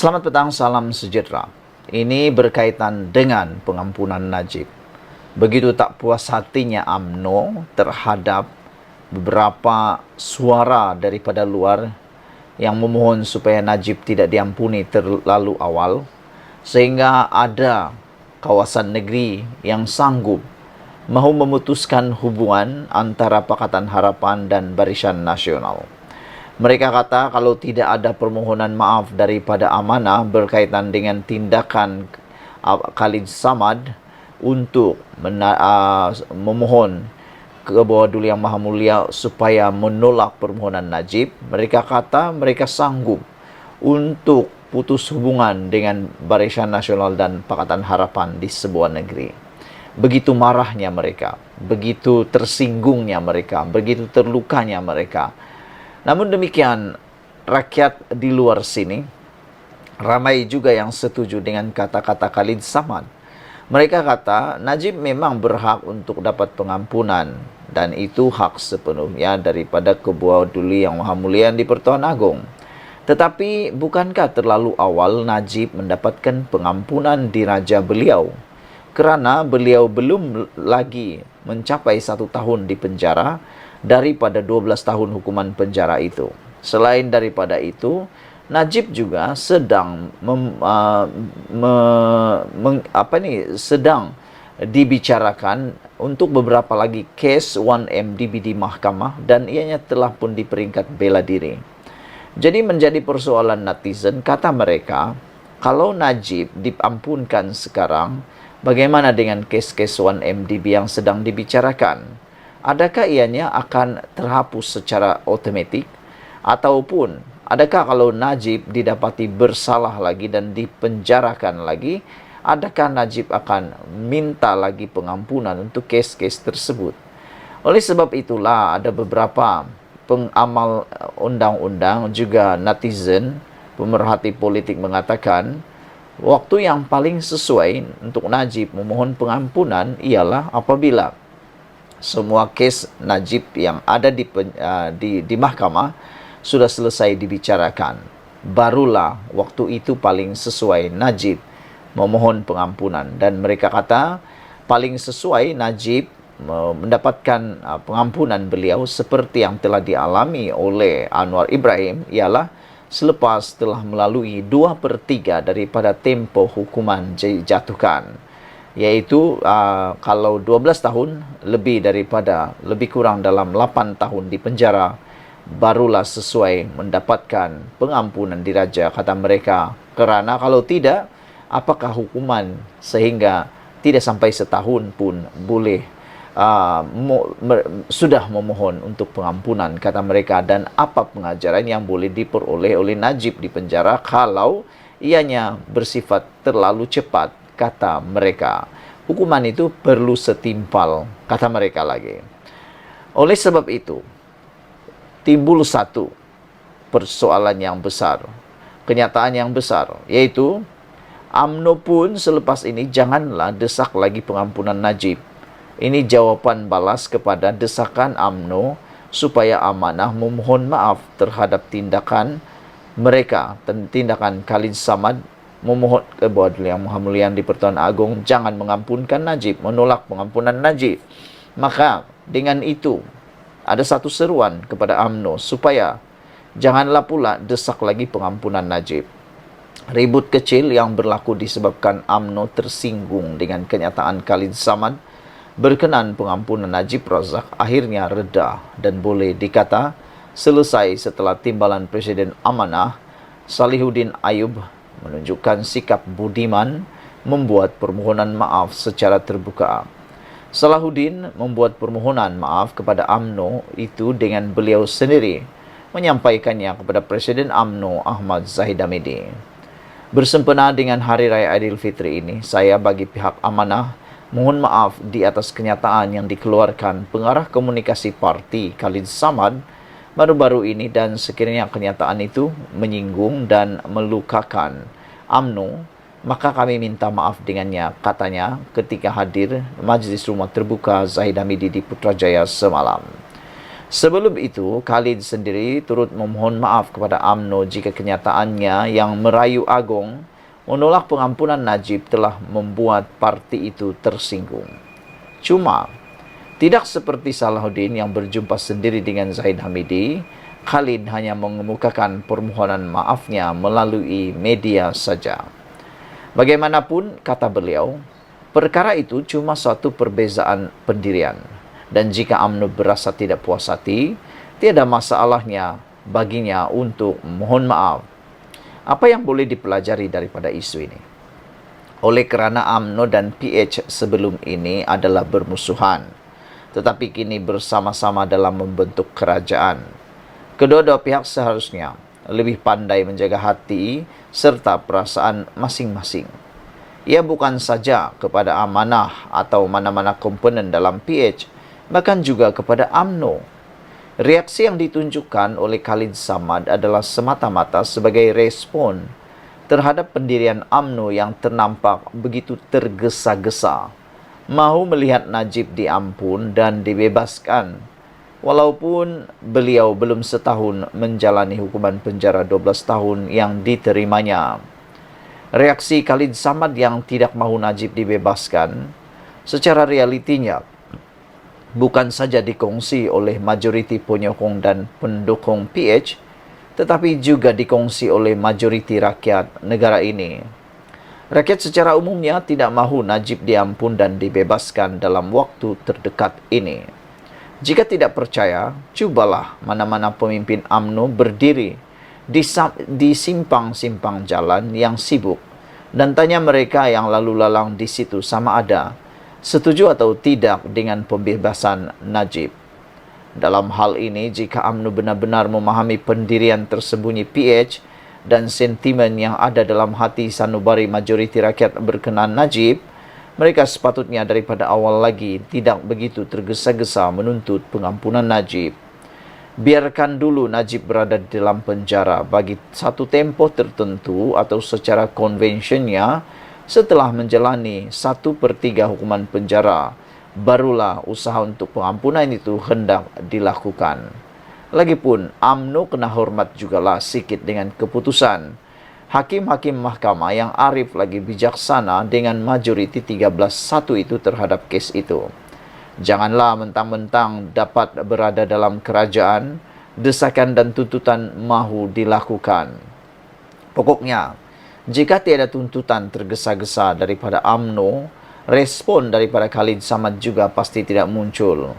Selamat petang, salam sejahtera. Ini berkaitan dengan pengampunan Najib. Begitu tak puas hatinya UMNO terhadap beberapa suara daripada luar yang memohon supaya Najib tidak diampuni terlalu awal, sehingga ada kawasan negeri yang sanggup mahu memutuskan hubungan antara Pakatan Harapan dan Barisan Nasional. Mereka kata kalau tidak ada permohonan maaf daripada Amanah berkaitan dengan tindakan Khalid Samad untuk memohon ke bawah Duli Yang Maha Mulia supaya menolak permohonan Najib, mereka kata mereka sanggup untuk putus hubungan dengan Barisan Nasional dan Pakatan Harapan di sebuah negeri. Begitu marahnya mereka, begitu tersinggungnya mereka, begitu terlukanya mereka. Namun demikian, rakyat di luar sini ramai juga yang setuju dengan kata-kata Khalid Samad. Mereka kata Najib memang berhak untuk dapat pengampunan dan itu hak sepenuhnya daripada Ketua Duli Yang Maha Mulia di Pertuan Agong. Tetapi bukankah terlalu awal Najib mendapatkan pengampunan di raja beliau? Kerana beliau belum lagi mencapai 1 tahun di penjara daripada 12 tahun hukuman penjara itu. Selain daripada itu, Najib juga sedang sedang dibicarakan untuk beberapa lagi kes 1MDB di mahkamah dan ianya telah pun di peringkat bela diri. Jadi menjadi persoalan netizen, kata mereka, kalau Najib diampunkan sekarang, bagaimana dengan kes-kes 1MDB yang sedang dibicarakan? Adakah ianya akan terhapus secara otomatik? Ataupun adakah kalau Najib didapati bersalah lagi dan dipenjarakan lagi, adakah Najib akan minta lagi pengampunan untuk kes-kes tersebut? Oleh sebab itulah ada beberapa pengamal undang-undang juga netizen, pemerhati politik mengatakan waktu yang paling sesuai untuk Najib memohon pengampunan ialah apabila semua kes Najib yang ada di mahkamah sudah selesai dibicarakan. Barulah waktu itu paling sesuai Najib memohon pengampunan. Dan mereka kata paling sesuai Najib mendapatkan pengampunan beliau seperti yang telah dialami oleh Anwar Ibrahim ialah selepas telah melalui 2/3 daripada tempoh hukuman dijatuhkan. Yaitu kalau 12 tahun lebih kurang dalam 8 tahun di penjara, barulah sesuai mendapatkan pengampunan diraja, kata mereka. Kerana kalau tidak, apakah hukuman sehingga tidak sampai setahun pun boleh sudah memohon untuk pengampunan, kata mereka. Dan apa pengajaran yang boleh diperoleh oleh Najib di penjara kalau ianya bersifat terlalu cepat, kata mereka. Hukuman itu perlu setimpal, kata mereka lagi. Oleh sebab itu, timbul satu persoalan yang besar, kenyataan yang besar, yaitu UMNO pun selepas ini janganlah desak lagi pengampunan Najib. Ini jawapan balas kepada desakan UMNO supaya Amanah memohon maaf terhadap tindakan mereka, tindakan Khalid Samad, memohon ke bawah Duli Yang Maha Mulia di Pertuan Agong jangan mengampunkan Najib, menolak pengampunan Najib. Maka dengan itu ada satu seruan kepada UMNO supaya janganlah pula desak lagi pengampunan Najib. Ribut kecil yang berlaku disebabkan UMNO tersinggung dengan kenyataan Khalid Samad berkenan pengampunan Najib Razak akhirnya reda dan boleh dikata selesai setelah timbalan Presiden Amanah Salihuddin Ayub menunjukkan sikap budiman membuat permohonan maaf secara terbuka. Salahuddin membuat permohonan maaf kepada UMNO itu dengan beliau sendiri menyampaikannya kepada Presiden UMNO Ahmad Zahid Hamidi. Bersempena dengan Hari Raya Aidilfitri ini, saya bagi pihak Amanah mohon maaf di atas kenyataan yang dikeluarkan pengarah komunikasi parti Khalid Samad baru-baru ini, dan sekiranya kenyataan itu menyinggung dan melukakan UMNO, maka kami minta maaf dengannya, katanya ketika hadir Majlis Rumah Terbuka Zahid Hamidi di Putrajaya semalam. Sebelum itu, Khalid sendiri turut memohon maaf kepada UMNO jika kenyataannya yang merayu Agong menolak pengampunan Najib telah membuat parti itu tersinggung. Cuma, tidak seperti Salahuddin yang berjumpa sendiri dengan Zahid Hamidi, Khalid hanya mengemukakan permohonan maafnya melalui media saja. Bagaimanapun, kata beliau, perkara itu cuma suatu perbezaan pendirian. Dan jika UMNO berasa tidak puas hati, tiada masalahnya baginya untuk mohon maaf. Apa yang boleh dipelajari daripada isu ini? Oleh kerana UMNO dan PH sebelum ini adalah bermusuhan, tetapi kini bersama-sama dalam membentuk kerajaan. Kedua-dua pihak seharusnya lebih pandai menjaga hati serta perasaan masing-masing. Ia bukan saja kepada amanah atau mana-mana komponen dalam PH, bahkan juga kepada UMNO. Reaksi yang ditunjukkan oleh Khalid Samad adalah semata-mata sebagai respon terhadap pendirian UMNO yang ternampak begitu tergesa-gesa, mahu melihat Najib diampun dan dibebaskan, walaupun beliau belum setahun menjalani hukuman penjara 12 tahun yang diterimanya. Reaksi Khalid Samad yang tidak mahu Najib dibebaskan, secara realitinya bukan saja dikongsi oleh majoriti penyokong dan pendukung PH, tetapi juga dikongsi oleh majoriti rakyat negara ini. Rakyat secara umumnya tidak mahu Najib diampun dan dibebaskan dalam waktu terdekat ini. Jika tidak percaya, cubalah mana-mana pemimpin UMNO berdiri di simpang-simpang jalan yang sibuk dan tanya mereka yang lalu lalang di situ sama ada setuju atau tidak dengan pembebasan Najib. Dalam hal ini, jika UMNO benar-benar memahami pendirian tersembunyi PH dan sentimen yang ada dalam hati sanubari majoriti rakyat berkenaan Najib, mereka sepatutnya daripada awal lagi tidak begitu tergesa-gesa menuntut pengampunan Najib. Biarkan dulu Najib berada di dalam penjara bagi satu tempoh tertentu atau secara konvensinya. Setelah menjalani 1/3 hukuman penjara, barulah usaha untuk pengampunan itu hendak dilakukan. Lagipun, UMNO kena hormat jugalah sikit dengan keputusan hakim-hakim mahkamah yang arif lagi bijaksana dengan majoriti 13-1 itu terhadap kes itu. Janganlah mentang-mentang dapat berada dalam kerajaan, desakan dan tuntutan mahu dilakukan. Pokoknya, jika tiada tuntutan tergesa-gesa daripada UMNO, respon daripada Khalid Samad juga pasti tidak muncul.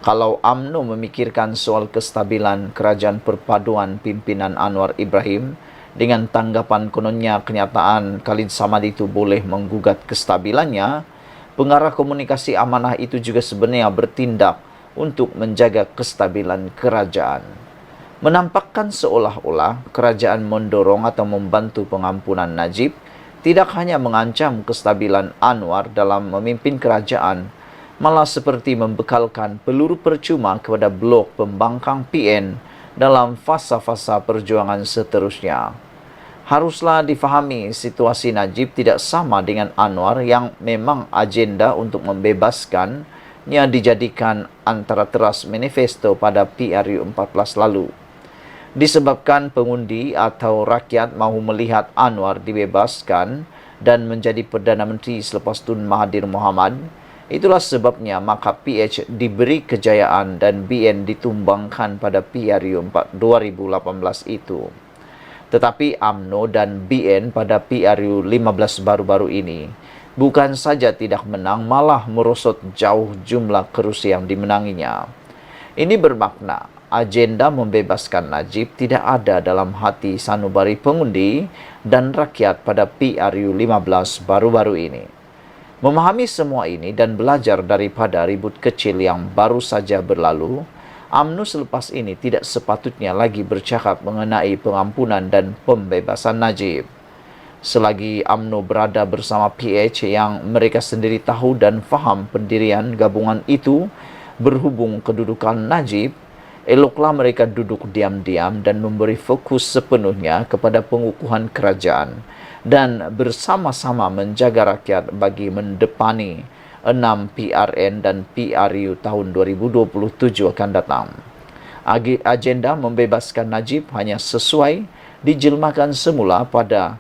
Kalau UMNO memikirkan soal kestabilan kerajaan perpaduan pimpinan Anwar Ibrahim, dengan tanggapan kononnya kenyataan Khalid Samad itu boleh menggugat kestabilannya, pengarah komunikasi amanah itu juga sebenarnya bertindak untuk menjaga kestabilan kerajaan. Menampakkan seolah-olah kerajaan mendorong atau membantu pengampunan Najib tidak hanya mengancam kestabilan Anwar dalam memimpin kerajaan, malah seperti membekalkan peluru percuma kepada blok pembangkang PN dalam fasa-fasa perjuangan seterusnya. Haruslah difahami situasi Najib tidak sama dengan Anwar yang memang agenda untuk membebaskannya dijadikan antara teras manifesto pada PRU 14 lalu. Disebabkan pengundi atau rakyat mahu melihat Anwar dibebaskan dan menjadi Perdana Menteri selepas Tun Mahathir Mohamad, itulah sebabnya maka PH diberi kejayaan dan BN ditumbangkan pada PRU 2018 itu. Tetapi UMNO dan BN pada PRU 15 baru-baru ini bukan saja tidak menang, malah merosot jauh jumlah kerusi yang dimenanginya. Ini bermakna agenda membebaskan Najib tidak ada dalam hati sanubari pengundi dan rakyat pada PRU 15 baru-baru ini. Memahami semua ini dan belajar daripada ribut kecil yang baru saja berlalu, UMNO selepas ini tidak sepatutnya lagi bercakap mengenai pengampunan dan pembebasan Najib. Selagi UMNO berada bersama PH yang mereka sendiri tahu dan faham pendirian gabungan itu berhubung kedudukan Najib, eloklah mereka duduk diam-diam dan memberi fokus sepenuhnya kepada pengukuhan kerajaan dan bersama-sama menjaga rakyat bagi mendepani 6 PRN dan PRU tahun 2027 akan datang. Agenda membebaskan Najib hanya sesuai dijelmakan semula pada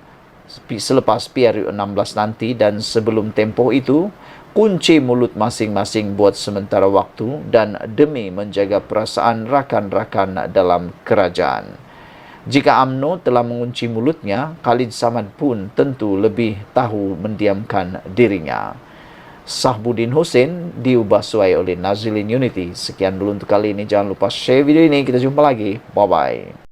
selepas PRU 16 nanti, dan sebelum tempoh itu kunci mulut masing-masing buat sementara waktu dan demi menjaga perasaan rakan-rakan dalam kerajaan. Jika UMNO telah mengunci mulutnya, Khalid Samad pun tentu lebih tahu mendiamkan dirinya. Sahbudin Hussein diubah suai oleh Nazilin Unity. Sekian dulu untuk kali ini. Jangan lupa share video ini. Kita jumpa lagi. Bye-bye.